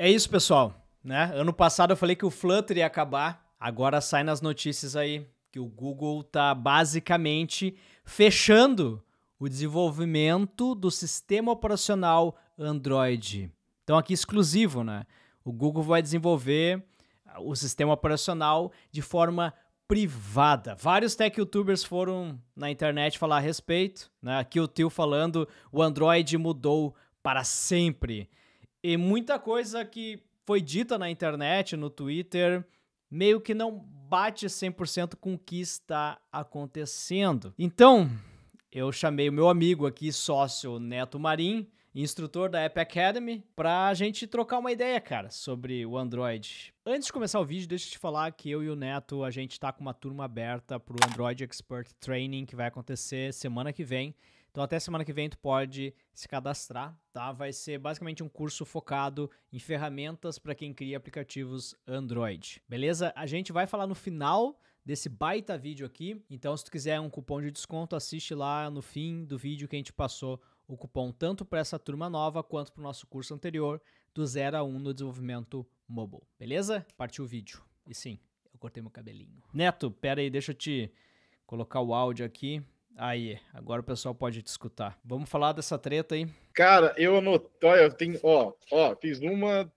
É isso, pessoal, né? Ano passado eu falei que o Flutter ia acabar, agora sai nas notícias aí que o Google tá basicamente fechando o desenvolvimento do sistema operacional Android. Então aqui exclusivo, né? O Google vai desenvolver o sistema operacional de forma privada. Vários tech youtubers foram na internet falar a respeito, né? Aqui o Tio falando, o Android mudou para sempre. E muita coisa que foi dita na internet, no Twitter, meio que não bate 100% com o que está acontecendo. Então, eu chamei o meu amigo aqui, sócio Neto Marim, instrutor da App Academy, pra gente trocar uma ideia, cara, sobre o Android. Antes de começar o vídeo, deixa eu te falar que eu e o Neto, a gente tá com uma turma aberta pro Android Expert Training, que vai acontecer semana que vem. Então até semana que vem tu pode se cadastrar, tá? Vai ser basicamente um curso focado em ferramentas para quem cria aplicativos Android, beleza? A gente vai falar no final desse baita vídeo aqui, então se tu quiser um cupom de desconto, assiste lá no fim do vídeo que a gente passou o cupom tanto para essa turma nova quanto para o nosso curso anterior, do 0 a 1 no desenvolvimento mobile, beleza? Partiu o vídeo. E sim, eu cortei meu cabelinho. Neto, pera aí, deixa eu te colocar o áudio aqui. Aí, agora o pessoal pode te escutar. Vamos falar dessa treta aí? Cara, eu anotei, olha, eu tenho, fiz 1,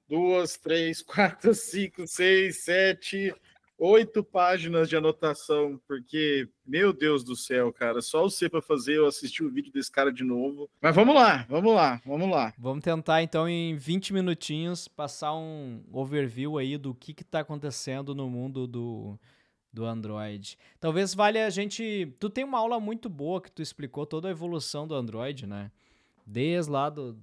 2, 3, 4, 5, 6, 7, 8 páginas de anotação, porque, meu Deus do céu, cara, só você para fazer eu assistir o vídeo desse cara de novo. Mas vamos lá. Vamos tentar, então, em 20 minutinhos, passar um overview aí do que tá acontecendo no mundo do Android. Talvez valha a gente... Tu tem uma aula muito boa que tu explicou toda a evolução do Android, né? Desde lá do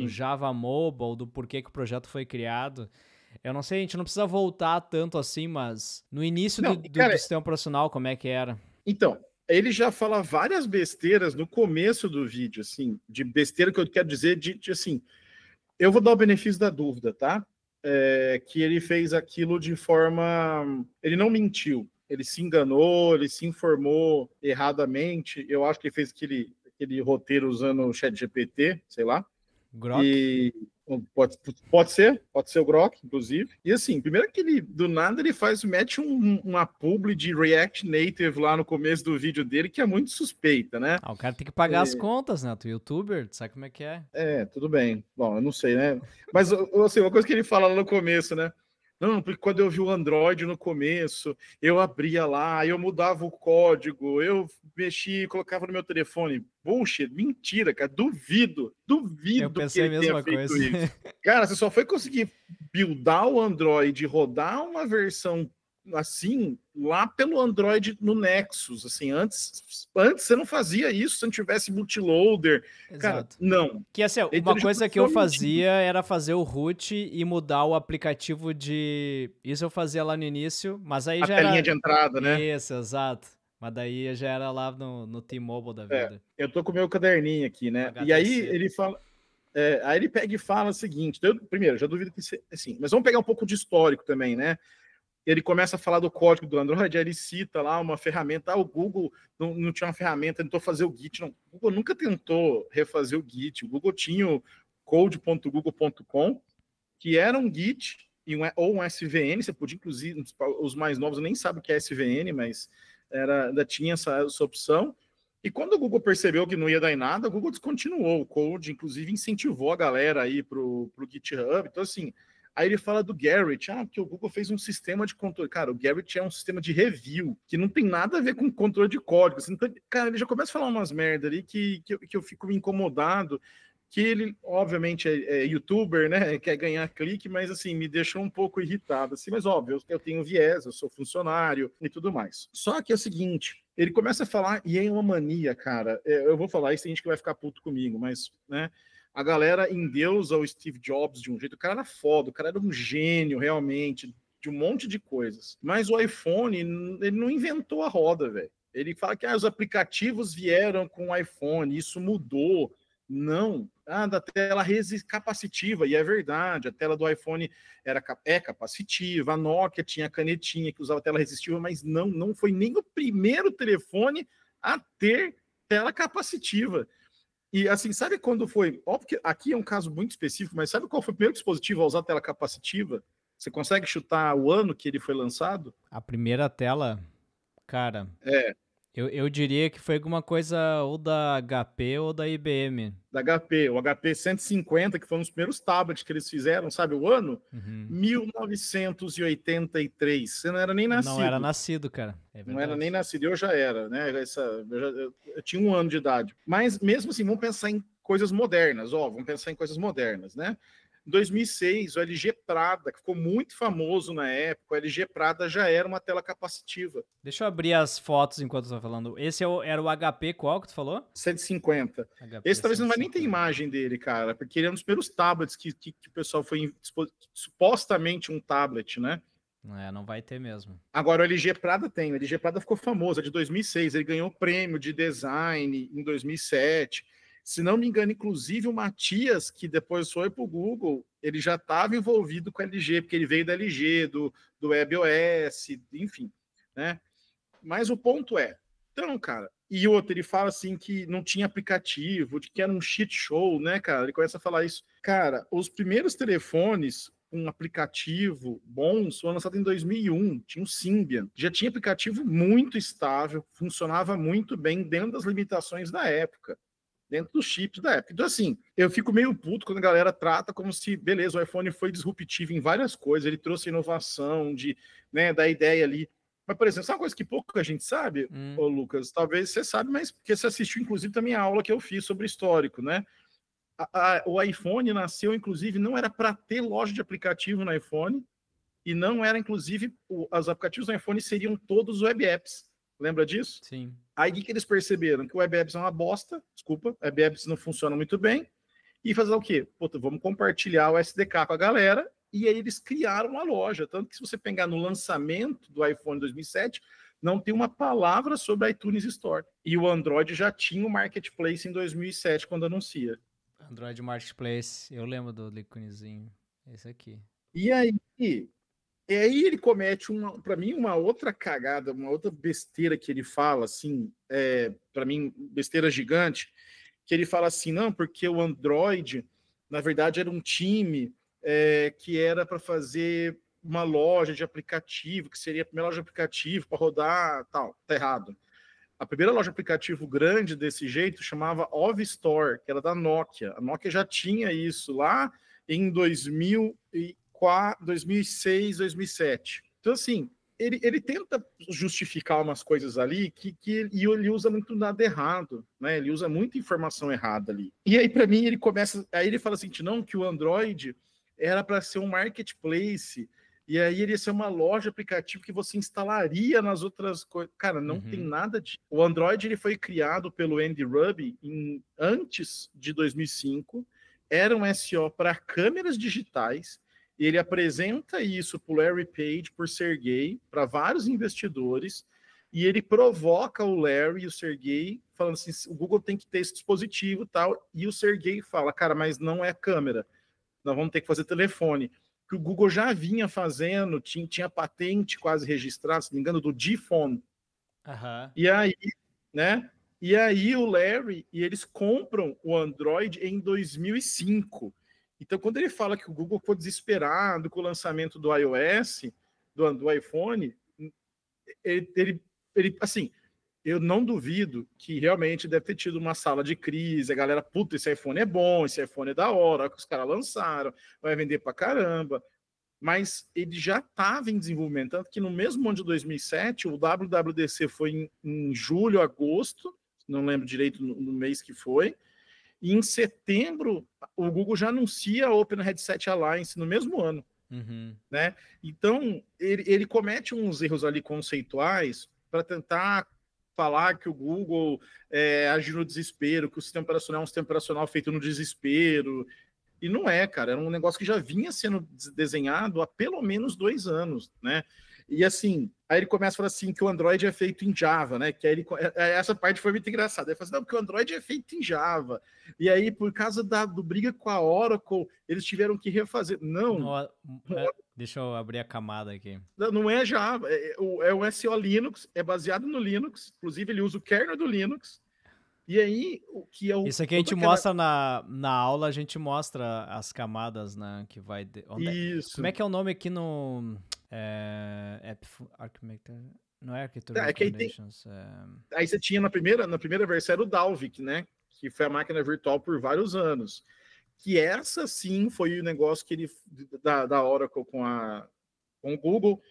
Java Mobile, do porquê que o projeto foi criado. Eu não sei, a gente não precisa voltar tanto assim, mas no início do sistema operacional, como é que era? Então, ele já fala várias besteiras no começo do vídeo, assim, de besteira que eu quero dizer, de assim, eu vou dar o benefício da dúvida, tá? Que ele fez aquilo de forma... Ele não mentiu, ele se enganou, ele se informou erradamente. Eu acho que ele fez aquele roteiro usando o ChatGPT, sei lá. Grok? E pode ser o Grok, inclusive. E assim, primeiro que ele, do nada, ele mete uma publi de React Native lá no começo do vídeo dele, que é muito suspeita, né? O cara tem que pagar as contas, né? Tu youtuber, tu sabe como é que é? Tudo bem. Bom, eu não sei, né? Mas, assim, uma coisa que ele fala lá no começo, né? Não, porque quando eu vi o Android no começo, eu abria lá, eu mudava o código, eu mexia, colocava no meu telefone. Bullshit, mentira, cara. Duvido Eu que pensei a ele tenha mesma feito coisa. isso. Cara, você só foi conseguir buildar o Android, rodar uma versão assim, lá pelo Android no Nexus. Assim, antes você não fazia isso se não tivesse multiloader. Cara, Exato. não. Que assim, Então, uma coisa que eu fazia era fazer o root e mudar o aplicativo de... Isso eu fazia lá no início, mas aí a já telinha era... de entrada, né? Isso, exato. Mas daí já era lá no T-Mobile da vida. Eu tô com o meu caderninho aqui, né? E aí HTC. ele fala... aí ele pega e fala o seguinte... Então, primeiro, já duvido que... Assim, mas vamos pegar um pouco de histórico também, né? Ele começa a falar do código do Android, aí ele cita lá uma ferramenta. O Google não tinha uma ferramenta, tentou fazer o Git. Não, o Google nunca tentou refazer o Git. O Google tinha o code.google.com, que era um Git ou um SVN. Você podia, inclusive, os mais novos nem sabem o que é SVN, mas ainda tinha essa opção. E quando o Google percebeu que não ia dar em nada, o Google descontinuou o code, inclusive incentivou a galera aí para o GitHub. Então, assim, aí ele fala do Gerrit, que o Google fez um sistema de controle. Cara, o Gerrit é um sistema de review, que não tem nada a ver com controle de código. Assim, então, cara, ele já começa a falar umas merda ali que eu fico incomodado, que ele, obviamente, é youtuber, né, quer ganhar clique, mas, assim, me deixou um pouco irritado, assim, mas, óbvio, eu tenho viés, eu sou funcionário e tudo mais. Só que é o seguinte, ele começa a falar, e é uma mania, cara, eu vou falar isso, tem gente que vai ficar puto comigo, mas, né, a galera endeusa o Steve Jobs de um jeito, o cara era foda, o cara era um gênio, realmente, de um monte de coisas, mas o iPhone, ele não inventou a roda, velho. Ele fala que os aplicativos vieram com o iPhone, isso mudou. Não, da tela capacitiva, e é verdade, a tela do iPhone é capacitiva, a Nokia tinha canetinha que usava tela resistiva, mas não foi nem o primeiro telefone a ter tela capacitiva. E assim, sabe quando foi? Óbvio que aqui é um caso muito específico, mas sabe qual foi o primeiro dispositivo a usar tela capacitiva? Você consegue chutar o ano que ele foi lançado? A primeira tela, cara, É, eu diria que foi alguma coisa ou da HP ou da IBM. da HP, o HP 150, que foi um dos primeiros tablets que eles fizeram, sabe o ano? Uhum. 1983. Você não era nem Não era nascido. nascido, cara. É Não era verdade. nem nascido, eu já era, né? Eu tinha 1 ano de idade. Mas mesmo assim, vamos pensar em coisas modernas, ó, vamos pensar em coisas modernas, né? Em 2006, o LG Prada, que ficou muito famoso na época, o LG Prada já era uma tela capacitiva, Deixa eu abrir as fotos enquanto eu tô falando. Esse era o HP qual que tu falou? 150. HP Esse talvez não vai nem ter 150. imagem dele, cara, porque ele é um dos primeiros tablets que o pessoal foi supostamente um tablet, né? É, não vai ter mesmo. Agora, o LG Prada tem. O LG Prada ficou famoso, é de 2006. Ele ganhou prêmio de design em 2007. Se não me engano, inclusive o Matias, que depois foi para o Google, ele já estava envolvido com a LG, porque ele veio da LG, do WebOS, enfim, né? Mas o ponto é, então, cara, e outro, ele fala assim que não tinha aplicativo, de que era um shit show, né, cara? Ele começa a falar isso. Cara, os primeiros telefones um aplicativo bons foi lançado em 2001, tinha o Symbian. Já tinha aplicativo muito estável, funcionava muito bem dentro das limitações da época, dentro dos chips da época. Então, assim, eu fico meio puto quando a galera trata como se, beleza, o iPhone foi disruptivo em várias coisas, ele trouxe inovação, né, da ideia ali. Mas, por exemplo, sabe uma coisa que pouca gente sabe, ô Lucas? Talvez você sabe, mas porque você assistiu, inclusive, também a aula que eu fiz sobre histórico, né? O iPhone nasceu, inclusive, não era para ter loja de aplicativo no iPhone, e não era, inclusive, os aplicativos do iPhone seriam todos web apps. Lembra disso? Sim. Aí o que eles perceberam? Que o web apps é uma bosta, desculpa, web apps não funcionam muito bem, e fazer o quê? Puta, vamos compartilhar o SDK com a galera, e aí eles criaram uma loja. Tanto que se você pegar no lançamento do iPhone 2007, não tem uma palavra sobre a iTunes Store. E o Android já tinha o Marketplace em 2007, quando anuncia. Android Marketplace. Eu lembro do íconezinho. Esse aqui. E aí ele comete, para mim, uma outra cagada, uma outra besteira que ele fala, assim, para mim, besteira gigante, que ele fala assim, não, porque o Android, na verdade, era um time que era para fazer uma loja de aplicativo, que seria a primeira loja de aplicativo para rodar, tal. Tá errado. A primeira loja de aplicativo grande desse jeito chamava Ov Store, que era da Nokia. A Nokia já tinha isso lá em 2004, 2006, 2007. Então, assim, ele tenta justificar umas coisas ali e ele usa muito nada errado, né? Ele usa muita informação errada ali. E aí, para mim, ele começa. Aí ele fala assim: não, que o Android era para ser um marketplace. E aí ele ia ser uma loja de aplicativo que você instalaria nas outras coisas. Cara, não tem nada de... O Android ele foi criado pelo Andy Ruby antes de 2005. Era um SO para câmeras digitais. E ele apresenta isso para o Larry Page, por Sergey, para vários investidores. E ele provoca o Larry e o Sergey, falando assim, o Google tem que ter esse dispositivo e tal. E o Sergey fala, cara, mas não é câmera. Nós vamos ter que fazer telefone. Que o Google já vinha fazendo, tinha patente quase registrada, se não me engano, do G-Phone. E aí, né? E aí o Larry e eles compram o Android em 2005. Então, quando ele fala que o Google ficou desesperado com o lançamento do iOS, do iPhone, ele assim, eu não duvido que realmente deve ter tido uma sala de crise, a galera, puta, esse iPhone é bom, esse iPhone é da hora, que os caras lançaram, vai vender pra caramba. Mas ele já estava em desenvolvimento, tanto que no mesmo ano de 2007, o WWDC foi em julho, agosto, não lembro direito no mês que foi, e em setembro o Google já anuncia a Open Headset Alliance no mesmo ano. Né? Então, ele comete uns erros ali conceituais para tentar falar que o Google agiu no desespero, que o sistema operacional é um sistema operacional feito no desespero. E não é, cara. Era um negócio que já vinha sendo desenhado há pelo menos 2 anos, né? E assim, aí ele começa a falar assim que o Android é feito em Java, né? Que aí essa parte foi muito engraçada. Ele fala assim, não, porque o Android é feito em Java. E aí, por causa do briga com a Oracle, eles tiveram que refazer. Não. Deixa eu abrir a camada aqui. Não é Java, é o SO Linux, é baseado no Linux. Inclusive, ele usa o kernel do Linux. E aí, o que é o Isso aqui a gente toda aquela mostra na aula, a gente mostra as camadas, né, que vai... Como é isso. que é o nome aqui no... Não é Architecture É que aí tem, Recommendations. aí você tinha na primeira versão era o Dalvik, né? Que foi a máquina virtual por vários anos. Que essa sim foi o negócio que ele da Oracle com o Google.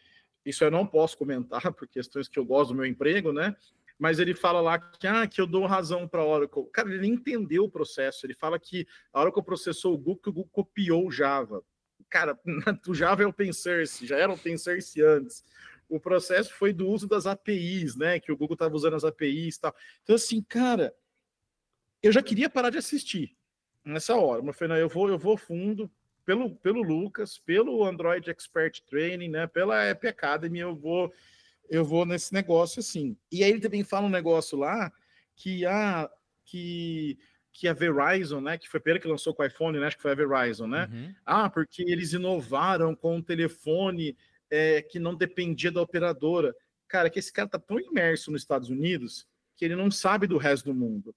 Isso eu não posso comentar por questões que eu gosto do meu emprego, né? Mas ele fala lá que eu dou razão para a Oracle. Cara, ele entendeu o processo. Ele fala que a Oracle processou o Google, que o Google copiou o Java. Cara, o Java é open source, já era open source antes. O processo foi do uso das APIs, né? Que o Google estava usando as APIs e tal. Então, assim, cara, eu já queria parar de assistir nessa hora. Mas falei, não, eu vou fundo pelo Lucas, pelo Android Expert Training, né? Pela App Academy, eu vou nesse negócio assim. E aí ele também fala um negócio lá que que a Verizon, né, que foi a primeira que lançou com o iPhone, né, acho que foi a Verizon, né? Uhum. Porque eles inovaram com um telefone que não dependia da operadora. Cara, que esse cara tá tão imerso nos Estados Unidos que ele não sabe do resto do mundo.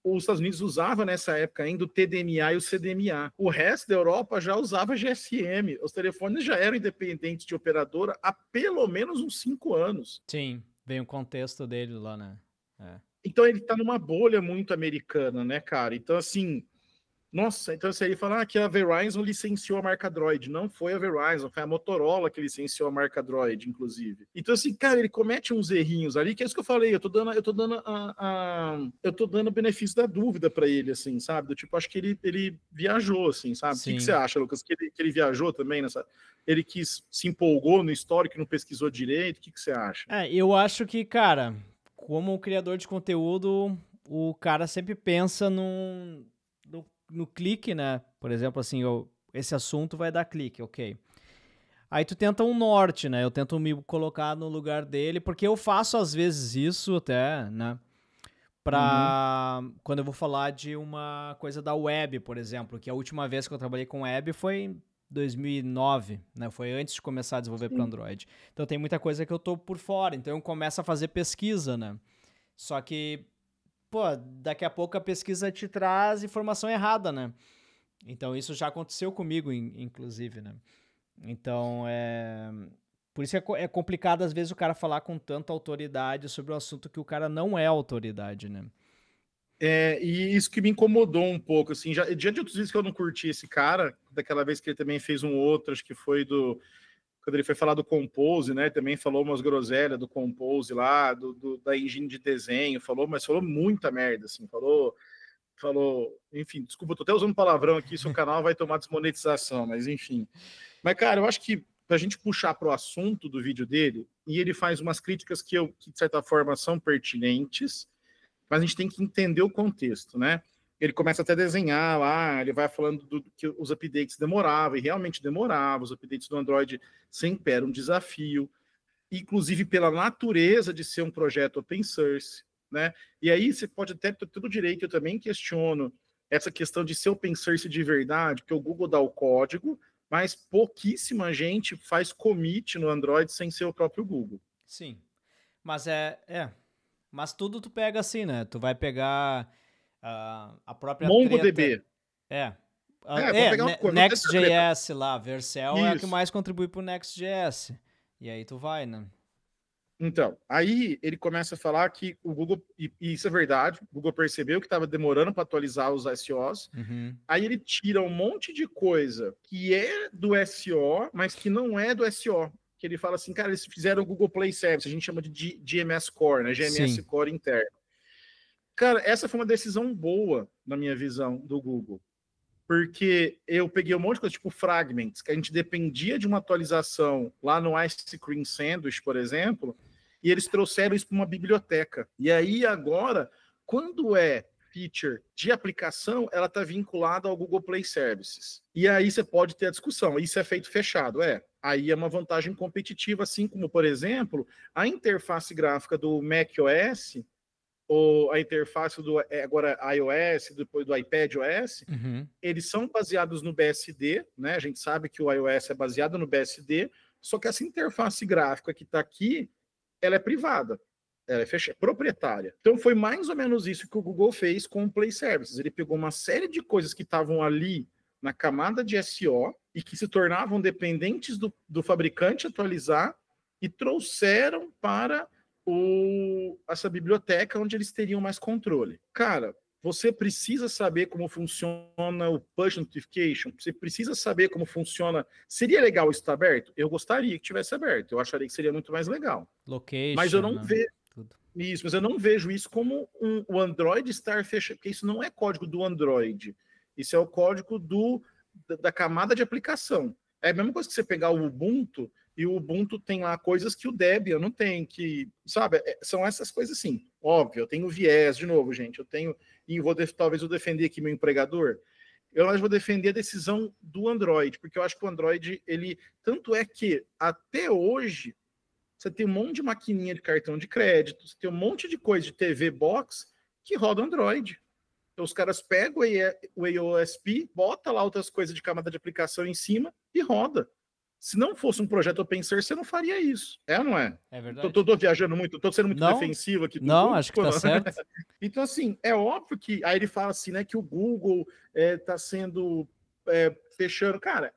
Os Estados Unidos usava nessa época ainda o TDMA e o CDMA. O resto da Europa já usava GSM. Os telefones já eram independentes de operadora há pelo menos uns 5 anos. Sim, vem o contexto dele lá, né? Então ele está numa bolha muito americana, né, cara? Então, assim, nossa, então você aí fala que a Verizon licenciou a marca Droid. Não foi a Verizon, foi a Motorola que licenciou a marca Droid, inclusive. Então, assim, cara, ele comete uns errinhos ali, que é isso que eu falei, eu tô dando o benefício da dúvida para ele, assim, sabe? Do tipo, acho que ele viajou, assim, sabe? O que você acha, Lucas? Que ele viajou também nessa. Ele se empolgou no histórico, não pesquisou direito? O que você acha? Eu acho que, cara, como criador de conteúdo, o cara sempre pensa no clique, né? Por exemplo, assim, esse assunto vai dar clique, ok. Aí tu tenta um norte, né? Eu tento me colocar no lugar dele, porque eu faço às vezes isso até, né? Quando eu vou falar de uma coisa da web, por exemplo, que a última vez que eu trabalhei com web foi em 2009, né? Foi antes de começar a desenvolver para Android. Então tem muita coisa que eu tô por fora, então eu começo a fazer pesquisa, né? Só que, pô, daqui a pouco a pesquisa te traz informação errada, né? Então isso já aconteceu comigo, inclusive, né? Então, por isso é complicado, às vezes, o cara falar com tanta autoridade sobre o assunto que o cara não é autoridade, né? E isso que me incomodou um pouco, assim, já diante de outros vídeos que eu não curti esse cara, daquela vez que ele também fez um outro, acho que foi quando ele foi falar do Compose, né, também falou umas groselhas do Compose lá, da engine de desenho, mas falou muita merda, assim, enfim, desculpa, eu tô até usando palavrão aqui, seu canal vai tomar desmonetização, mas enfim. Mas, cara, eu acho que pra gente puxar pro assunto do vídeo dele, e ele faz umas críticas que de certa forma são pertinentes, mas a gente tem que entender o contexto, né? Ele começa até a desenhar lá, ele vai falando que os updates demoravam, e realmente demoravam, os updates do Android sempre eram um desafio, inclusive pela natureza de ser um projeto open source, né? E aí você pode até ter todo o direito, eu também questiono essa questão de ser open source de verdade, que o Google dá o código, mas pouquíssima gente faz commit no Android sem ser o próprio Google. Sim, mas mas tudo tu pega assim, né? Tu vai pegar a própria treta. MongoDB. É, Vamos pegar uma coisa. Next.js lá, Vercel é a que Isso. mais contribui pro Next.js. E aí tu vai, né? Então, aí ele começa a falar que o Google, e isso é verdade, o Google percebeu que estava demorando para atualizar os SEOs. Aí ele tira um monte de coisa que é do SEO, mas que não é do SEO. Que ele fala assim, cara, eles fizeram o Google Play Service, a gente chama de GMS Core, né? GMS Sim. Core interno. Cara, essa foi uma decisão boa, na minha visão, do Google. Porque eu peguei um monte de coisa, tipo Fragments, que a gente dependia de uma atualização lá no Ice Cream Sandwich, por exemplo, e eles trouxeram isso para uma biblioteca. E aí, agora, quando é feature de aplicação, ela está vinculada ao Google Play Services. E aí você pode ter a discussão, isso é feito fechado, Aí é uma vantagem competitiva, assim como, por exemplo, a interface gráfica do macOS, ou a interface do agora iOS, depois do iPadOS, eles são baseados no BSD, né? A gente sabe que o iOS é baseado no BSD, só que essa interface gráfica que está aqui, ela é privada. ela é proprietária. Então foi mais ou menos isso que o Google fez com o Play Services. Ele pegou uma série de coisas que estavam ali na camada de SEO e que se tornavam dependentes do fabricante atualizar e trouxeram para essa biblioteca onde eles teriam mais controle. Cara, você precisa saber como funciona o push notification, você precisa saber como funciona. Seria legal isso estar aberto? Eu gostaria que tivesse aberto, eu acharia que seria muito mais legal. Location, mas eu não né? vejo Tudo. isso, mas eu não vejo isso como o Android estar fechado, porque isso não é código do Android, isso é o código da camada de aplicação. É a mesma coisa que você pegar o Ubuntu, e o Ubuntu tem lá coisas que o Debian não tem, que, sabe, são essas coisas assim. Óbvio, eu tenho viés, de novo, gente, eu tenho, e talvez eu defender aqui meu empregador, eu vou defender a decisão do Android, porque eu acho que o Android, tanto é que, até hoje, você tem um monte de maquininha de cartão de crédito, você tem um monte de coisa de TV Box que roda Android. Então, os caras pegam o AOSP, bota lá outras coisas de camada de aplicação em cima e roda. Se não fosse um projeto open source, você não faria isso. É ou não é? É verdade. Tô viajando muito, tô sendo muito defensivo aqui. Não, acho que tá certo. Então, assim, é óbvio que... Aí ele fala assim, né, que o Google tá sendo... fechando... Cara,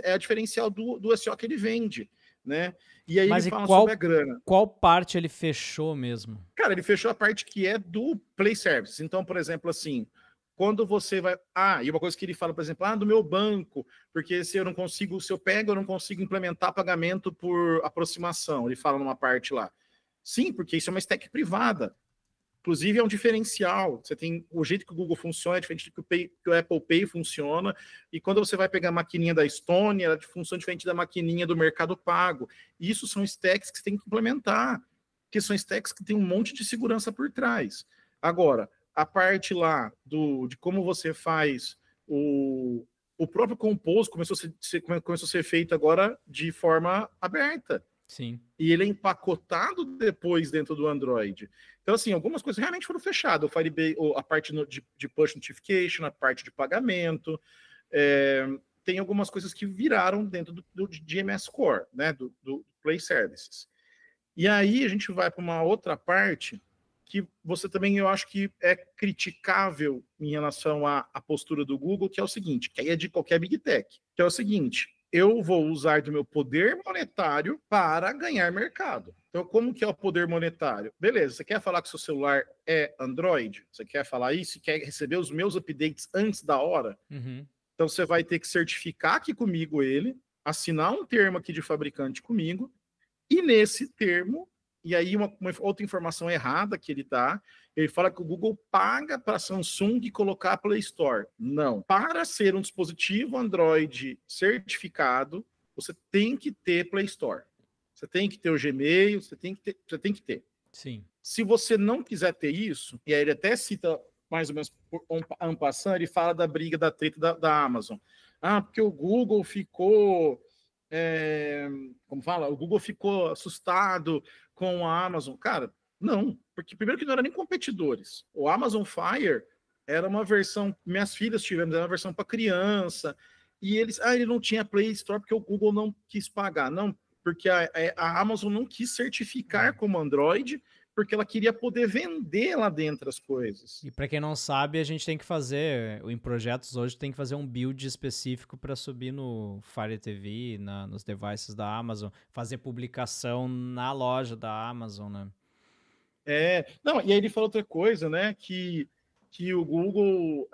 é a diferencial do SEO que ele vende, né? E aí ele fala sobre a grana. Qual parte ele fechou mesmo? Cara, ele fechou a parte que é do Play Services. Então, por exemplo, assim... Quando você vai... e uma coisa que ele fala, por exemplo, do meu banco, porque se eu pego, eu não consigo implementar pagamento por aproximação. Ele fala numa parte lá. Sim, porque isso é uma stack privada. Inclusive, é um diferencial. Você tem o jeito que o Google funciona, é diferente do que o Apple Pay funciona. E quando você vai pegar a maquininha da Estônia, ela funciona diferente da maquininha do Mercado Pago. E isso são stacks que você tem que implementar, que são stacks que tem um monte de segurança por trás. Agora, a parte lá de como você faz o próprio Compose começou a ser feito agora de forma aberta. Sim. E ele é empacotado depois dentro do Android. Então, assim, algumas coisas realmente foram fechadas. O Firebase, a parte de push notification, a parte de pagamento. Tem algumas coisas que viraram dentro do GMS Core, né, do Play Services. E aí a gente vai para uma outra parte que você também, eu acho que é criticável em relação à postura do Google, que é o seguinte, que aí é de qualquer Big Tech, que é o seguinte, eu vou usar do meu poder monetário para ganhar mercado. Então, como que é o poder monetário? Beleza, você quer falar que seu celular é Android? Você quer falar isso? Quer receber os meus updates antes da hora? Uhum. Então, você vai ter que certificar aqui comigo ele, assinar um termo aqui de fabricante comigo, e nesse termo... E aí, uma outra informação errada que ele dá, ele fala que o Google paga para a Samsung colocar a Play Store. Não. Para ser um dispositivo Android certificado, você tem que ter Play Store. Você tem que ter o Gmail, você tem que ter. Sim. Se você não quiser ter isso, e aí ele até cita mais ou menos en passant, ele fala da briga, da treta da Amazon. Porque o Google ficou... como fala? O Google ficou assustado com a Amazon. Cara, não. Porque primeiro que não eram nem competidores. O Amazon Fire era uma versão... Minhas filhas tivemos, era uma versão para criança. E eles... ele não tinha Play Store porque o Google não quis pagar. Não, porque a Amazon não quis certificar como Android, porque ela queria poder vender lá dentro as coisas. E para quem não sabe, a gente tem que fazer, em projetos hoje, tem que fazer um build específico para subir no Fire TV, nos devices da Amazon, fazer publicação na loja da Amazon, né? Não, e aí ele fala outra coisa, né, que o Google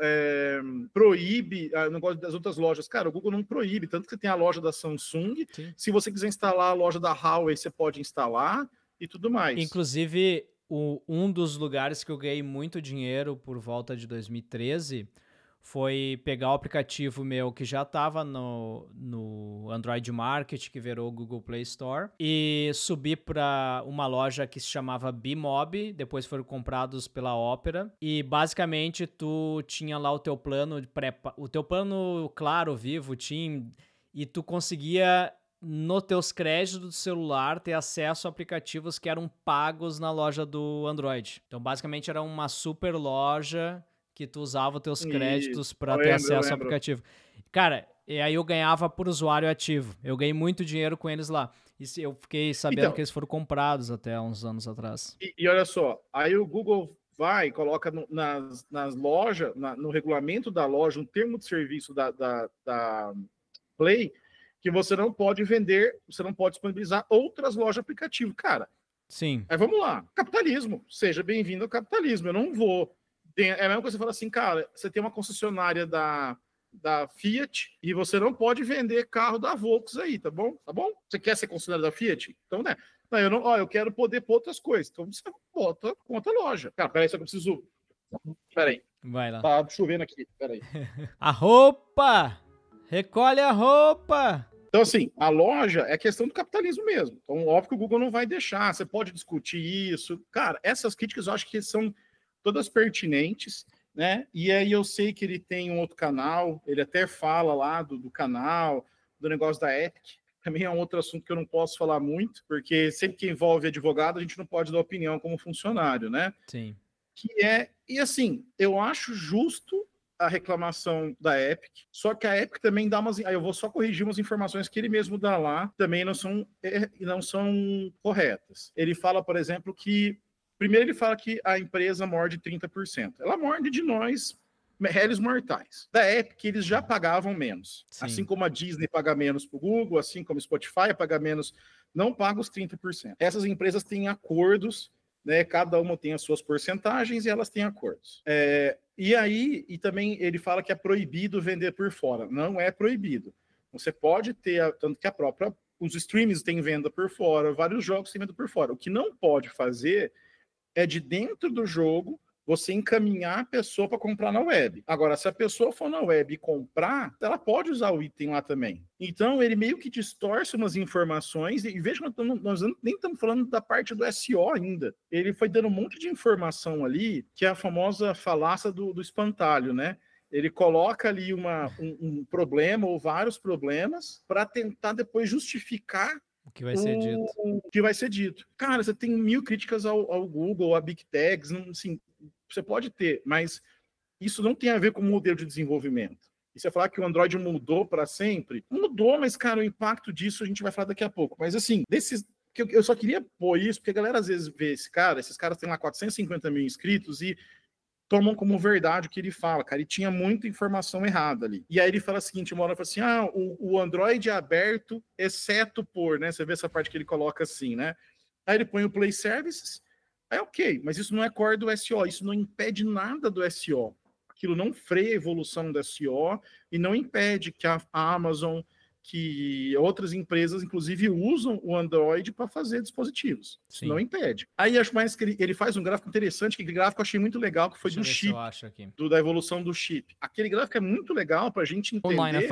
proíbe o negócio das outras lojas. Cara, o Google não proíbe, tanto que você tem a loja da Samsung. Sim. Se você quiser instalar a loja da Huawei, você pode instalar e tudo mais. Inclusive, um dos lugares que eu ganhei muito dinheiro por volta de 2013 foi pegar o aplicativo meu que já estava no Android Market, que virou o Google Play Store, e subir para uma loja que se chamava Bmob, depois foram comprados pela Opera, e basicamente tu tinha lá o teu plano Claro, Vivo, TIM, e tu conseguia... nos teus créditos do celular, ter acesso a aplicativos que eram pagos na loja do Android. Então, basicamente, era uma super loja que tu usava os teus créditos para ter acesso ao aplicativo. Cara, e aí eu ganhava por usuário ativo. Eu ganhei muito dinheiro com eles lá. E eu fiquei sabendo Então, que eles foram comprados até uns anos atrás. e olha só, aí o Google vai e coloca nas lojas, no regulamento da loja, um termo de serviço da Play, que você não pode vender, você não pode disponibilizar outras lojas de aplicativo. Cara, Sim. aí vamos lá. Capitalismo. Seja bem-vindo ao capitalismo. Eu não vou. É a mesma coisa que você fala assim, cara, você tem uma concessionária da Fiat e você não pode vender carro da Volks aí, tá bom? Tá bom? Você quer ser concessionário da Fiat? Então, né? Não, eu não, ó, eu quero poder pôr outras coisas. Então você bota com outra loja. Cara, peraí, só que eu preciso. Peraí. Vai lá. Tá chovendo aqui. Peraí. A roupa! Recolhe a roupa! Então, assim, a loja é questão do capitalismo mesmo. Então, óbvio que o Google não vai deixar, você pode discutir isso. Cara, essas críticas eu acho que são todas pertinentes, né? E aí eu sei que ele tem um outro canal, ele até fala lá do canal, do negócio da Epic. Também é um outro assunto que eu não posso falar muito, porque sempre que envolve advogado, a gente não pode dar opinião como funcionário, né? Sim. E assim, eu acho justo a reclamação da Epic, só que a Epic também dá umas. Aí eu vou só corrigir umas informações que ele mesmo dá lá, também não são corretas. Ele fala, por exemplo, que. Primeiro, ele fala que a empresa morde 30%. Ela morde de nós, réis mortais. Da Epic, eles já pagavam menos. Sim. Assim como a Disney paga menos para o Google, assim como o Spotify paga menos, não paga os 30%. Essas empresas têm acordos, né? Cada uma tem as suas porcentagens e elas têm acordos. E aí, e também ele fala que é proibido vender por fora. Não é proibido. Você pode ter, tanto que os streams têm venda por fora, vários jogos têm venda por fora. O que não pode fazer é de dentro do jogo você encaminhar a pessoa para comprar na web. Agora, se a pessoa for na web e comprar, ela pode usar o item lá também. Então, ele meio que distorce umas informações, e veja que nós nem estamos falando da parte do SEO ainda. Ele foi dando um monte de informação ali, que é a famosa falácia do espantalho, né? Ele coloca ali um problema ou vários problemas para tentar depois justificar o que vai ser dito. O que vai ser dito. Cara, você tem 1000 críticas ao Google, a Big Techs, assim, você pode ter, mas isso não tem a ver com o modelo de desenvolvimento. E você falar que o Android mudou para sempre, mudou, mas, cara, o impacto disso a gente vai falar daqui a pouco. Mas, assim, eu só queria pôr isso, porque a galera às vezes vê esses caras têm lá 450 mil inscritos e tomam como verdade o que ele fala, cara, e tinha muita informação errada ali. E aí ele fala o seguinte, uma hora fala assim, o Android é aberto, exceto por, né, você vê essa parte que ele coloca assim, né, aí ele põe o Play Services, aí ok, mas isso não é core do SEO, isso não impede nada do SEO, aquilo não freia a evolução do SEO e não impede que a Amazon, que outras empresas, inclusive, usam o Android para fazer dispositivos. Isso não impede. Aí acho mais que ele faz um gráfico interessante, que aquele gráfico eu achei muito legal, que foi do chip, da evolução do chip. Aquele gráfico é muito legal para a gente entender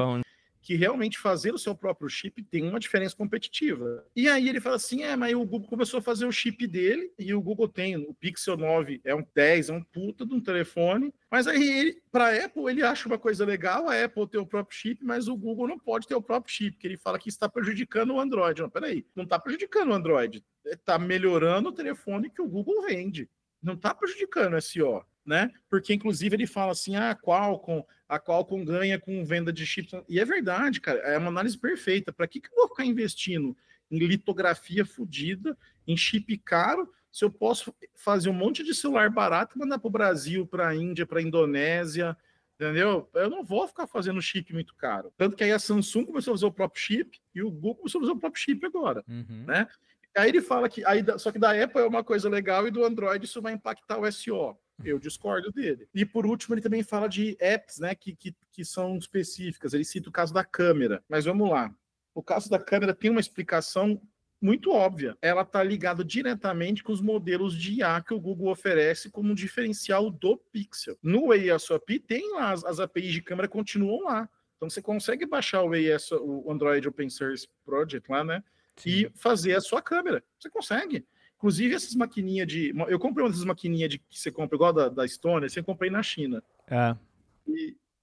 que realmente fazer o seu próprio chip tem uma diferença competitiva. E aí ele fala assim, mas o Google começou a fazer o chip dele, e o Google tem o Pixel 9, é um 10, é um puta de um telefone, mas aí para a Apple ele acha uma coisa legal, a Apple ter o próprio chip, mas o Google não pode ter o próprio chip, porque ele fala que está prejudicando o Android. Não, peraí, não está prejudicando o Android, está melhorando o telefone que o Google vende, não está prejudicando o SEO. Né? Porque, inclusive, ele fala assim, a Qualcomm ganha com venda de chips. E é verdade, cara, é uma análise perfeita. Para que eu vou ficar investindo em litografia fodida, em chip caro, se eu posso fazer um monte de celular barato e mandar para o Brasil, para a Índia, para a Indonésia, entendeu? Eu não vou ficar fazendo chip muito caro. Tanto que aí a Samsung começou a fazer o próprio chip e o Google começou a fazer o próprio chip agora, né? Aí ele fala que, só que da Apple é uma coisa legal e do Android isso vai impactar o SEO. Eu discordo dele. E por último, ele também fala de apps, né, que são específicas. Ele cita o caso da câmera. Mas vamos lá. O caso da câmera tem uma explicação muito óbvia. Ela está ligada diretamente com os modelos de IA que o Google oferece como diferencial do Pixel. No AISOP tem lá as APIs de câmera continuam lá. Então você consegue baixar o Android Open Source Project lá, né? Sim. E fazer a sua câmera. Você consegue. Inclusive, essas maquininhas de... Eu comprei uma dessas maquininhas que você compra, igual da Estônia, você comprei na China.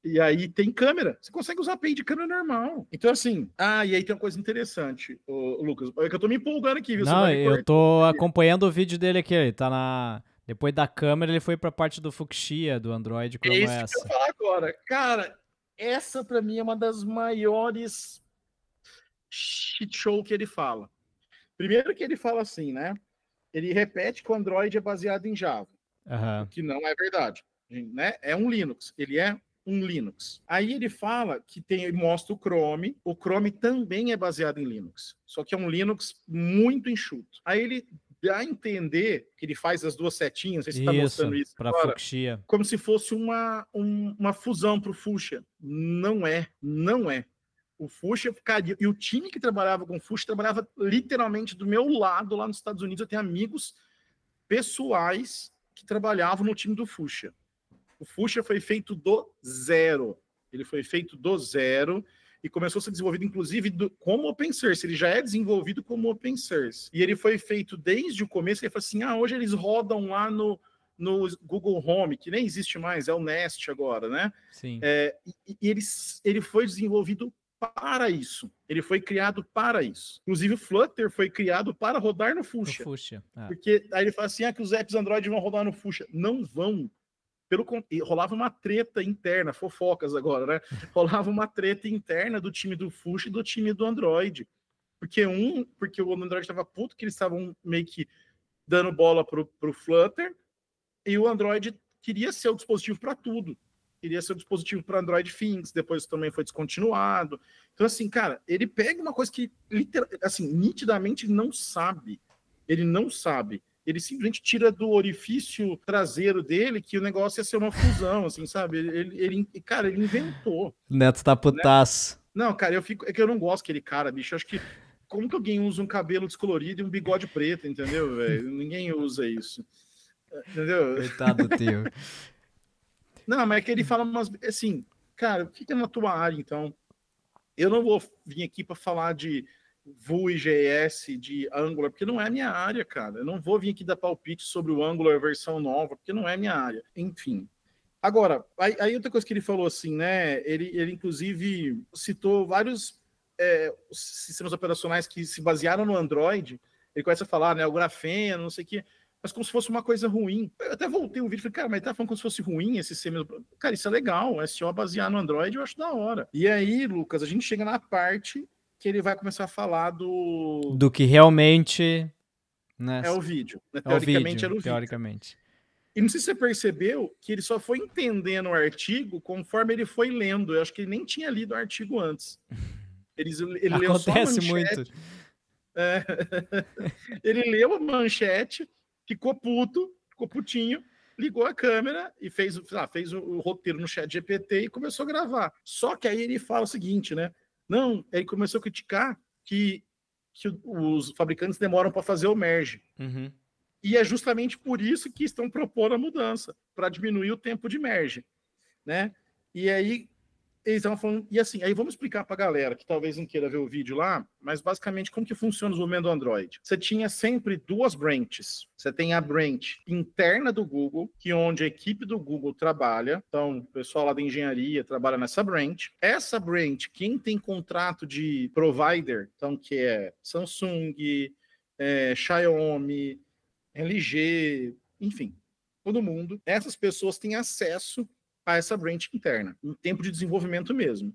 E aí tem câmera. Você consegue usar a API de câmera normal. Então, assim... e aí tem uma coisa interessante, Lucas. É que eu tô me empolgando aqui, viu? Não, eu tô acompanhando o vídeo dele aqui. Ele tá na... Depois da câmera, ele foi pra parte do Fuchsia, do Android Chrome OS. É isso que eu ia falar agora. Cara, essa para mim é uma das maiores shit show que ele fala. Primeiro que ele fala assim, né? Ele repete que o Android é baseado em Java, o que não é verdade, né? É um Linux, ele é um Linux. Aí ele fala que mostra o Chrome também é baseado em Linux, só que é um Linux muito enxuto. Aí ele dá a entender que ele faz as duas setinhas, não sei se você está mostrando isso agora, Fuchsia, como se fosse uma fusão para o Fuchsia. Não é. O Fuchsia ficaria... E o time que trabalhava com o Fuchsia trabalhava literalmente do meu lado lá nos Estados Unidos. Eu tenho amigos pessoais que trabalhavam no time do Fuchsia. O Fuchsia foi feito do zero. Ele foi feito do zero e começou a ser desenvolvido, inclusive, como open source. Ele já é desenvolvido como open source. E ele foi feito desde o começo. Ele falou assim, hoje eles rodam lá no Google Home, que nem existe mais, é o Nest agora, né? Sim. E ele foi desenvolvido para isso. Ele foi criado para isso. Inclusive, o Flutter foi criado para rodar no Fuchsia. Porque aí ele fala assim, que os apps Android vão rodar no Fuchsia. Não vão. Rolava uma treta interna, fofocas agora, né? Rolava uma treta interna do time do Fuchsia e do time do Android. Porque o Android estava puto, que eles estavam meio que dando bola pro Flutter, e o Android queria ser o dispositivo para tudo. Queria ser o dispositivo para Android Things, depois também foi descontinuado. Então, assim, cara, ele pega uma coisa que, assim, nitidamente não sabe. Ele não sabe. Ele simplesmente tira do orifício traseiro dele que o negócio ia ser uma fusão, assim, sabe? Cara, ele inventou. O Neto tá putaço. Né? Não, cara, é que eu não gosto daquele cara, bicho. Eu acho que como que alguém usa um cabelo descolorido e um bigode preto, entendeu, velho? Ninguém usa isso. Entendeu? Coitado teu. Não, mas é que ele fala umas... Assim, cara, fica na tua área, então. Eu não vou vir aqui para falar de Vue.js, de Angular, porque não é minha área, cara. Eu não vou vir aqui dar palpite sobre o Angular versão nova, porque não é minha área. Enfim. Agora, aí outra coisa que ele falou assim, né? Ele inclusive citou vários sistemas operacionais que se basearam no Android. Ele começa a falar, né? O grafeno, não sei o quê, mas como se fosse uma coisa ruim. Eu até voltei o vídeo e falei, cara, mas ele tá falando como se fosse ruim esse sistema. Cara, isso é legal. O SEO basear no Android eu acho da hora. E aí, Lucas, a gente chega na parte que ele vai começar a falar do que realmente, né? É o vídeo. Né? Teoricamente era o vídeo. Teoricamente. E não sei se você percebeu que ele só foi entendendo o artigo conforme ele foi lendo. Eu acho que ele nem tinha lido o artigo antes. Ele leu só a manchete. Muito. Ele leu a manchete, ficou putinho, ligou a câmera e fez o roteiro no chat GPT e começou a gravar. Só que aí ele fala o seguinte, né? Não, ele começou a criticar que os fabricantes demoram para fazer o merge. Uhum. E é justamente por isso que estão propondo a mudança, para diminuir o tempo de merge, né? E aí eles estavam falando, e assim, aí vamos explicar para a galera que talvez não queira ver o vídeo lá, mas basicamente como que funciona o desenvolvimento do Android. Você tinha sempre duas branches. Você tem a branch interna do Google, que é onde a equipe do Google trabalha. Então, o pessoal lá da engenharia trabalha nessa branch. Essa branch, quem tem contrato de provider, então que é Samsung, Xiaomi, LG, enfim, todo mundo, essas pessoas têm acesso a essa branch interna, em tempo de desenvolvimento mesmo.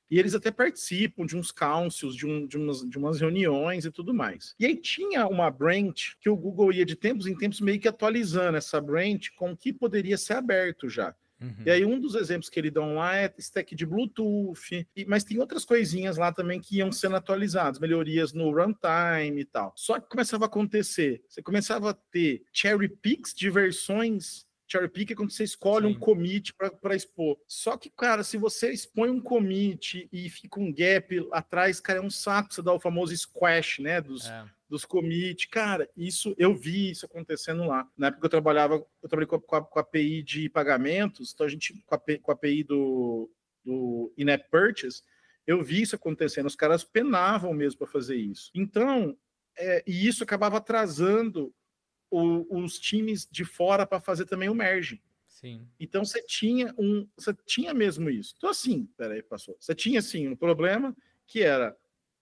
E eles até participam de uns councils, de umas reuniões e tudo mais. E aí tinha uma branch que o Google ia de tempos em tempos meio que atualizando essa branch com o que poderia ser aberto já. Uhum. E aí um dos exemplos que eles dão lá é stack de Bluetooth, mas tem outras coisinhas lá também que iam sendo atualizadas, melhorias no runtime e tal. Só que começava a acontecer, você começava a ter cherry picks de versões. Cherry pick é quando você escolhe um commit para expor. Só que, cara, se você expõe um commit e fica um gap atrás, cara, é um saco você dar o famoso squash, né, dos commits. Cara, eu vi isso acontecendo lá. Na época que eu trabalhei com a API de pagamentos, então a gente, com a API do in-app purchase, eu vi isso acontecendo. Os caras penavam mesmo para fazer isso. Então, e isso acabava atrasando os times de fora para fazer também o merge. Sim. Então você tinha mesmo isso. Então assim, peraí, passou. Você tinha assim um problema que era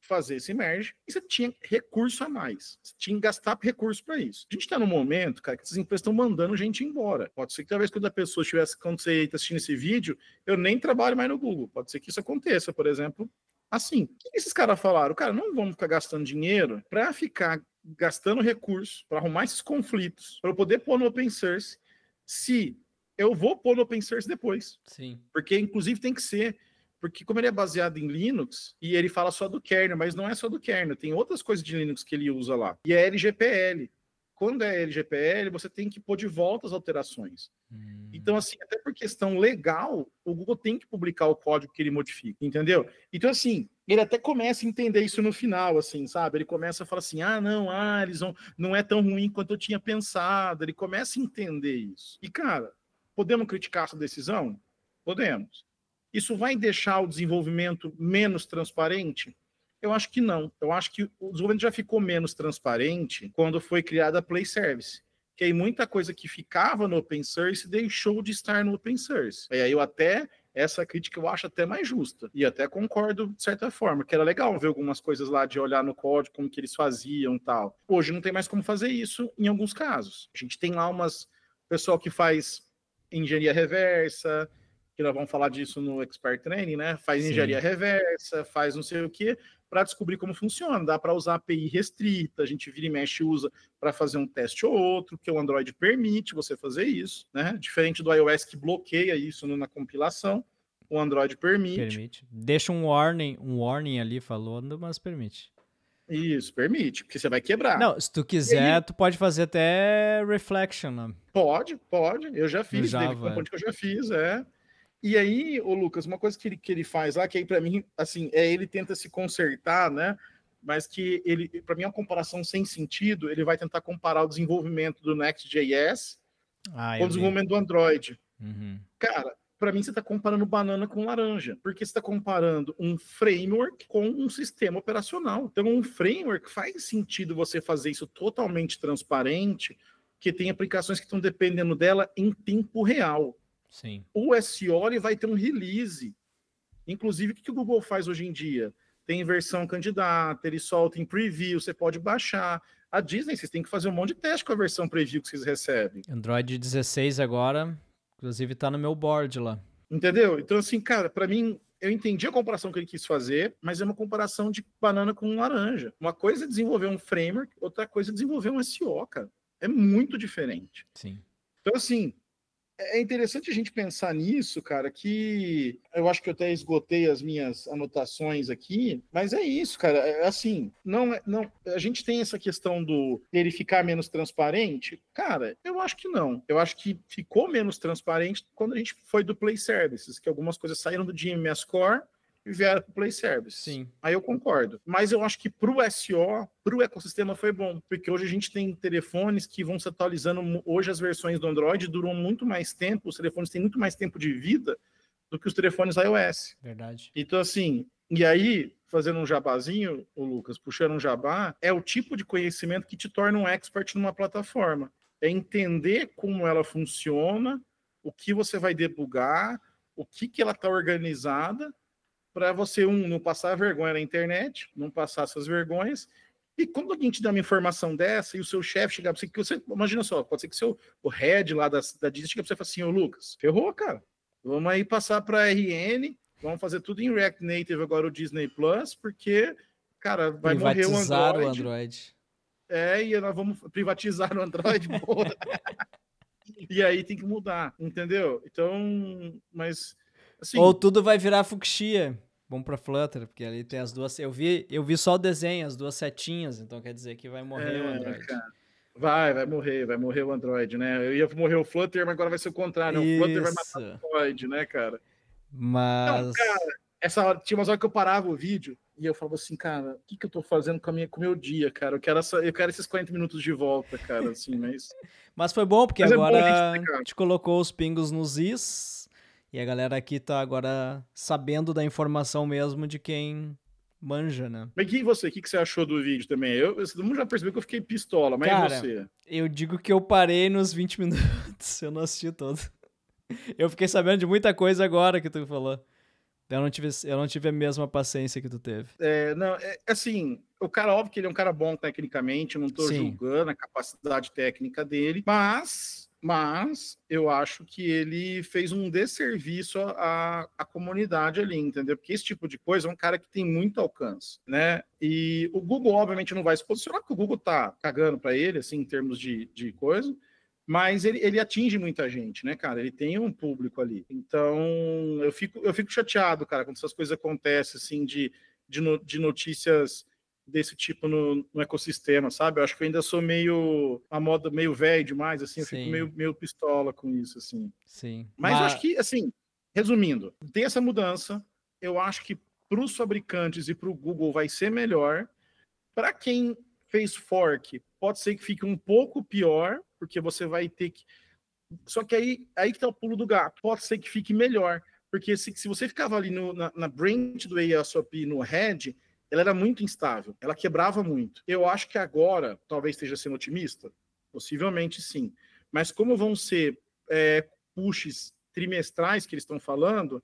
fazer esse merge e você tinha recurso a mais. Você tinha que gastar recurso para isso. A gente está num momento, cara, que essas empresas estão mandando gente embora. Pode ser que talvez quando a pessoa estivesse, quando você está assistindo esse vídeo, eu nem trabalho mais no Google. Pode ser que isso aconteça, por exemplo, assim. O que esses caras falaram? Cara, não vamos ficar gastando dinheiro para ficar gastando recurso, para arrumar esses conflitos, para eu poder pôr no open source, se eu vou pôr no open source depois. Sim. Porque, inclusive, tem que ser. Porque como ele é baseado em Linux, e ele fala só do kernel, mas não é só do kernel, tem outras coisas de Linux que ele usa lá. E é LGPL. Quando é LGPL, você tem que pôr de volta as alterações. Então, assim, até por questão legal, o Google tem que publicar o código que ele modifica, entendeu? Então, assim, ele até começa a entender isso no final, assim, sabe? Ele começa a falar assim, não é tão ruim quanto eu tinha pensado. Ele começa a entender isso. E, cara, podemos criticar essa decisão? Podemos. Isso vai deixar o desenvolvimento menos transparente? Eu acho que não. Eu acho que o desenvolvimento já ficou menos transparente quando foi criada a Play Service. Que aí muita coisa que ficava no open source deixou de estar no open source. E aí essa crítica eu acho até mais justa. E até concordo de certa forma, que era legal ver algumas coisas lá de olhar no código, como que eles faziam e tal. Hoje não tem mais como fazer isso em alguns casos. A gente tem lá pessoal que faz engenharia reversa, que nós vamos falar disso no Expert Training, né? Faz engenharia reversa, faz não sei o quê, para descobrir como funciona. Dá para usar API restrita, a gente vira e mexe usa para fazer um teste ou outro, que o Android permite você fazer isso, né? Diferente do iOS que bloqueia isso na compilação, o Android permite. Deixa um warning ali falando, mas permite. Isso, permite, porque você vai quebrar. Não, se tu quiser, tu pode fazer até reflection, né? Pode. Eu já fiz, David Component que eu já fiz, E aí, ô Lucas, uma coisa que ele faz lá, que aí para mim, assim, ele tenta se consertar, né? Mas que ele, para mim, é uma comparação sem sentido. Ele vai tentar comparar o desenvolvimento do Next.js com o desenvolvimento do Android. Cara, para mim, você está comparando banana com laranja, porque você está comparando um framework com um sistema operacional. Então, um framework faz sentido você fazer isso totalmente transparente, que tem aplicações que estão dependendo dela em tempo real. Sim. O SEO ele vai ter um release. Inclusive, o que o Google faz hoje em dia? Tem versão candidata, ele solta em preview, você pode baixar. A Disney, vocês têm que fazer um monte de teste com a versão preview que vocês recebem. Android 16 agora, inclusive tá no meu board lá. Entendeu? Então, assim, cara, para mim, eu entendi a comparação que ele quis fazer, mas é uma comparação de banana com laranja. Uma coisa é desenvolver um framework, outra coisa é desenvolver um SEO, cara. É muito diferente. Sim. Então, assim, é interessante a gente pensar nisso, cara, que eu acho que eu até esgotei as minhas anotações aqui, mas é isso, cara, assim, não, a gente tem essa questão do ele ficar menos transparente, cara, eu acho que não. Eu acho que ficou menos transparente quando a gente foi do Play Services, que algumas coisas saíram do DMS Core e vieram para o Play Service. Sim. Aí eu concordo. Mas eu acho que para o SEO, para o ecossistema foi bom, porque hoje a gente tem telefones que vão se atualizando. Hoje as versões do Android duram muito mais tempo, os telefones têm muito mais tempo de vida do que os telefones iOS. Verdade. Então, assim, e aí, fazendo um jabazinho, o Lucas, puxando um jabá, é o tipo de conhecimento que te torna um expert numa plataforma. É entender como ela funciona, o que você vai debugar, o que ela está organizada, para você, não passar vergonha na internet, não passar essas vergonhas. E quando alguém te dá uma informação dessa e o seu chefe chegar para você, que você, imagina só, pode ser que o head lá da Disney chega para você e fala assim, ô Lucas, ferrou, cara. Vamos aí passar para RN, vamos fazer tudo em React Native agora o Disney Plus, porque, cara, vai morrer o Android. E nós vamos privatizar o Android. E aí tem que mudar, entendeu? Então, mas... Assim, ou tudo vai virar fucsia. Vamos pra Flutter, porque ali tem as duas... Eu vi só o desenho, as duas setinhas, então quer dizer que vai morrer o Android. Cara, vai morrer o Android, né? Eu ia morrer o Flutter, mas agora vai ser o contrário. O Flutter vai matar o Android, né, cara? Mas... Não, cara, tinha umas horas que eu parava o vídeo e eu falava assim, cara, o que eu tô fazendo com o meu dia, cara? Eu quero esses 40 minutos de volta, cara, assim, mas... Mas foi bom, porque agora a gente colocou os pingos nos is... E a galera aqui tá agora sabendo da informação mesmo de quem manja, né? Mas o que você achou do vídeo também? Todo mundo já percebeu que eu fiquei pistola, mas cara, você? Eu digo que eu parei nos 20 minutos, eu não assisti todo. Eu fiquei sabendo de muita coisa agora que tu falou. Eu não tive a mesma paciência que tu teve. Não, assim, o cara, óbvio que ele é um cara bom tecnicamente, eu não estou Sim. julgando a capacidade técnica dele, mas eu acho que ele fez um desserviço à comunidade ali, entendeu? Porque esse tipo de coisa é um cara que tem muito alcance, né? E o Google, obviamente, não vai se posicionar, porque o Google tá cagando para ele, assim, em termos de coisa, mas ele atinge muita gente, né, cara? Ele tem um público ali. Então, eu fico chateado, cara, quando essas coisas acontecem, assim, de notícias desse tipo no ecossistema, sabe? Eu acho que eu ainda sou meio a moda meio velho demais, assim, eu fico Sim. meio pistola com isso, assim. Sim. Mas eu acho que, assim, resumindo, tem essa mudança, eu acho que para os fabricantes e para o Google vai ser melhor. Para quem fez fork, pode ser que fique um pouco pior, porque você vai ter que. Só que aí que tá o pulo do gato. Pode ser que fique melhor, porque se você ficava ali na branch do ASOP no head, ela era muito instável, ela quebrava muito. Eu acho que agora, talvez esteja sendo otimista, possivelmente sim. Mas como vão ser pushes trimestrais que eles estão falando,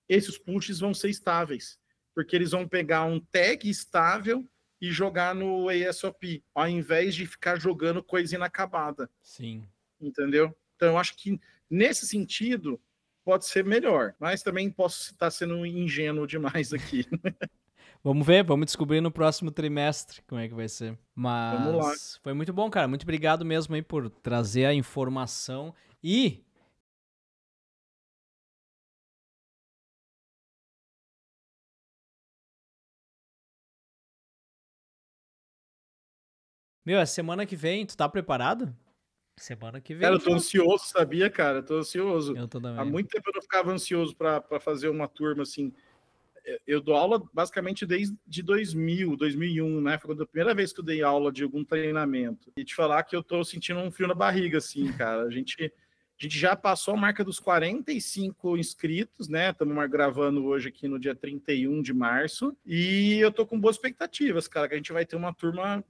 esses pushes vão ser estáveis, porque eles vão pegar um tag estável e jogar no ASOP, ao invés de ficar jogando coisa inacabada. Sim. Entendeu? Então, eu acho que nesse sentido pode ser melhor, mas também posso estar sendo ingênuo demais aqui. Vamos ver, vamos descobrir no próximo trimestre como é que vai ser. Vamos lá. Mas foi muito bom, cara. Muito obrigado mesmo aí por trazer a informação. E meu, é semana que vem, tu tá preparado? Semana que Cara, vem eu tô já. ansioso, sabia, cara? Eu tô ansioso. Eu tô Há também. muito tempo eu não ficava ansioso para fazer uma turma assim. Eu dou aula basicamente desde 2001, né? Foi a primeira vez que eu dei aula de algum treinamento. E te falar que eu tô sentindo um frio na barriga, assim, cara. A gente já passou a marca dos 45 inscritos, né? Estamos gravando hoje aqui no dia 31 de março. E eu tô com boas expectativas, cara, que a gente vai ter uma turma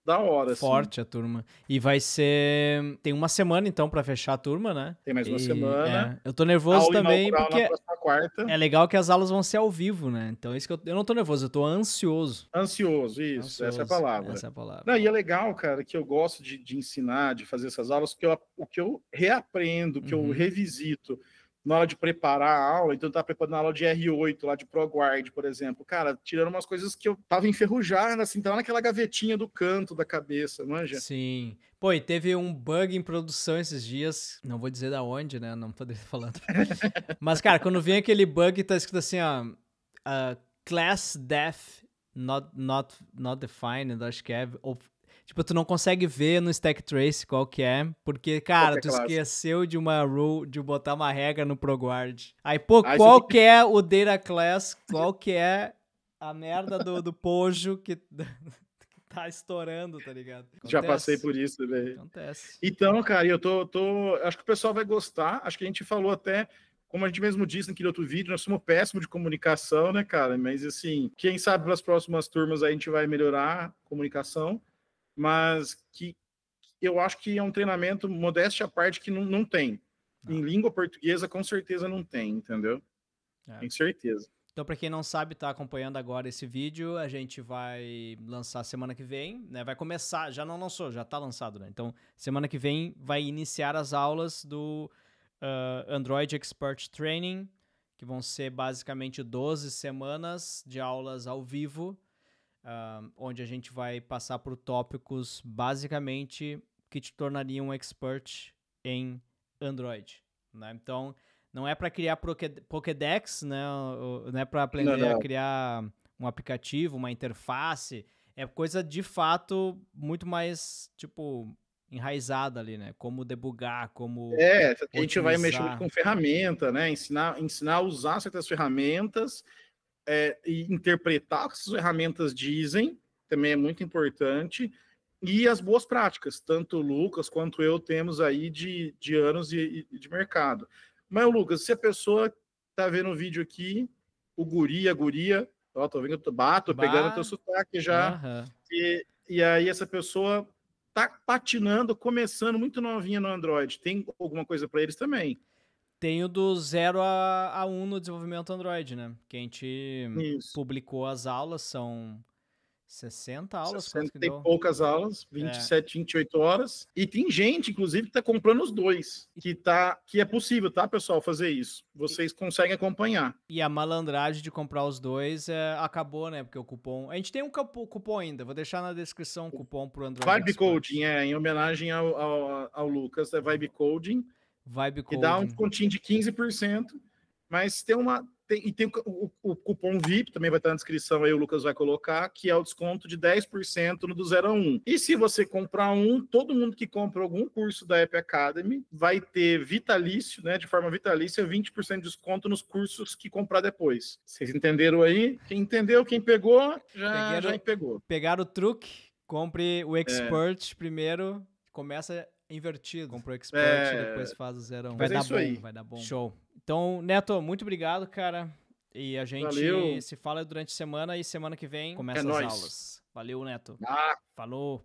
da hora, assim. Forte a turma. E vai ser. Tem uma semana então pra fechar a turma, né? Tem mais uma E semana. eu tô nervoso Aula também inaugural na porque próxima quarta. é legal que as aulas vão ser ao vivo, né? Então, isso que eu não tô nervoso, eu tô ansioso. Ansioso, isso, essa é a Ansioso, palavra. essa é a palavra. Não, e é legal, cara, que eu gosto de ensinar, de fazer essas aulas, que o que eu reaprendo, que eu revisito na hora de preparar a aula, então eu tava preparando a aula de R8, lá de ProGuard, por exemplo, cara, tirando umas coisas que eu tava enferrujando, assim, tá naquela gavetinha do canto da cabeça, manja? Sim. Pô, e teve um bug em produção esses dias, não vou dizer da onde, né? Não poderia falar. Mas, cara, quando vem aquele bug, tá escrito assim, ó, class def not defined, acho que é. Ou, tipo, tu não consegue ver no stack trace qual que é, porque, cara, tu Classe. esqueceu de uma rule, de botar uma regra no ProGuard. Aí, pô, Aí qual que é o data class, qual que é a merda do Pojo que tá estourando, tá ligado? Já passei Acontece. por isso, velho. Acontece. Então, cara, eu acho que o pessoal vai gostar. Acho que a gente falou até, como a gente mesmo disse naquele outro vídeo, nós somos péssimos de comunicação, né, cara? Mas assim, quem sabe pelas próximas turmas a gente vai melhorar a comunicação, mas que eu acho que é um treinamento, modéstia à parte, que não tem. Não. Em língua portuguesa, com certeza não tem, entendeu? Tenho certeza. Então, para quem não sabe, tá acompanhando agora esse vídeo, a gente vai lançar semana que vem, né? Vai começar, já não lançou, já tá lançado, né? Então, semana que vem vai iniciar as aulas do Android Expert Training, que vão ser basicamente 12 semanas de aulas ao vivo, onde a gente vai passar por tópicos basicamente que te tornariam um expert em Android, né? Então, não é para criar Pokédex, né? Não é para aprender a criar um aplicativo, uma interface. É coisa de fato muito mais, tipo, enraizada ali, né? Como debugar, como A gente vai mexer muito otimizar. com ferramenta, né? Ensinar a usar certas ferramentas, e interpretar o que essas ferramentas dizem, também é muito importante, e as boas práticas, tanto o Lucas quanto eu temos aí de anos de mercado. Mas, Lucas, se a pessoa tá vendo o vídeo aqui, o guri, a guria, ó, tô vendo, tô pegando teu sotaque já, e aí essa pessoa tá patinando, começando muito novinha no Android, tem alguma coisa para eles também? Tem o do 0 a 1 no desenvolvimento Android, né? Que a gente publicou as aulas, são 60 aulas, quanto que Tem deu? poucas aulas, 27, 28 horas. E tem gente, inclusive, que tá comprando os dois. Que é possível, tá, pessoal, fazer isso. Vocês conseguem acompanhar. E a malandragem de comprar os dois acabou, né? Porque o cupom... A gente tem um cupom ainda, vou deixar na descrição o cupom pro Android Vibe Coding, em homenagem ao Lucas, é Vibe Coding. Que dá um descontinho de 15%, mas tem o cupom VIP, também vai estar na descrição aí, o Lucas vai colocar, que é o desconto de 10% no do 0 a 1. E se você comprar todo mundo que compra algum curso da App Academy vai ter vitalício, né, de forma vitalícia, 20% de desconto nos cursos que comprar depois. Vocês entenderam aí? Quem entendeu, quem pegou, já pegou. Pegaram o truque, compre o Expert primeiro, começa invertido. Compra o Expert e depois faz o 0 a 1. Vai dar bom. Show. Então, Neto, muito obrigado, cara. E a gente se fala durante a semana e semana que vem começa as aulas. Valeu, Neto. Falou.